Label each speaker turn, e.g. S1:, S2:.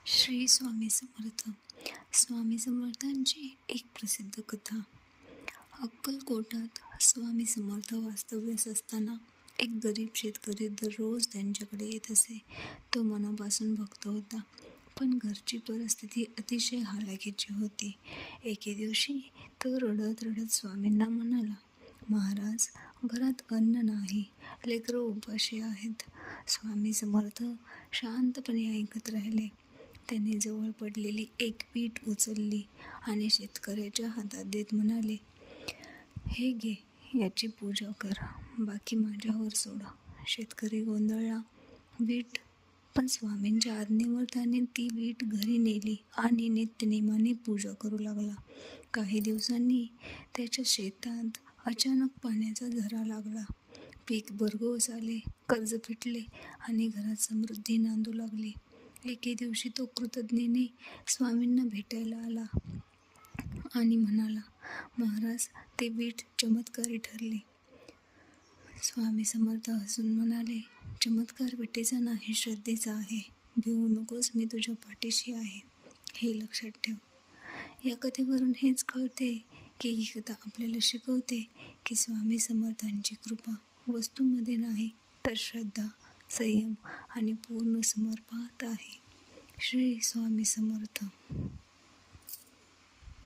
S1: श्री स्वामी समर्थ. स्वामी समर्थांची एक प्रसिद्ध कथा. अक्कलकोटात स्वामी समर्थ वास्तव्यास असताना एक गरीब शेतकरी दररोज त्यांच्याकडे येत असे. तो मनापासून भक्त होता, पण घरची परिस्थिती अतिशय हलाखीची होती. एके दिवशी तो रडत रडत स्वामींना म्हणाला, महाराज, घरात अन्न नाही, लेकरं उपाशी आहेत. स्वामी समर्थ शांतपणे ऐकत राहिले. त्यांनी जवळ पडलेली एक वीट उचलली आणि शेतकऱ्याच्या हातात देत म्हणाले, हे घे, याची पूजा कर, बाकी माझ्यावर सोड. शेतकरी गोंधळला. वीट? पण स्वामींच्या आज्ञेवर त्याने ती वीट घरी नेली आणि नित्यनेमाने पूजा करू लागला. काही दिवसांनी त्याच्या शेतात अचानक पाण्याचा झरा लागला. पीक भरघोस आले, कर्ज फिटले आणि घरात समृद्धी नांदू लागली. एके दिवशी तो कृतज्ञतेने स्वामींना भेटायला आला आणि म्हणाला, महाराज, ते वीट चमत्कारी ठरले. स्वामी समर्थ हसून म्हणाले, चमत्कार विटेचा नाही, श्रद्धेचा आहे. भिवू नकोस, मी तुझ्या पाठीशी आहे, हे लक्षात ठेव. या कथेवरून हेच कळते की ही कथा आपल्याला शिकवते की स्वामी समर्थांची कृपा वस्तूंमध्ये नाही, तर श्रद्धा, संयम आणि पूर्ण समर्पणात आहे. श्री स्वामी समर्थ.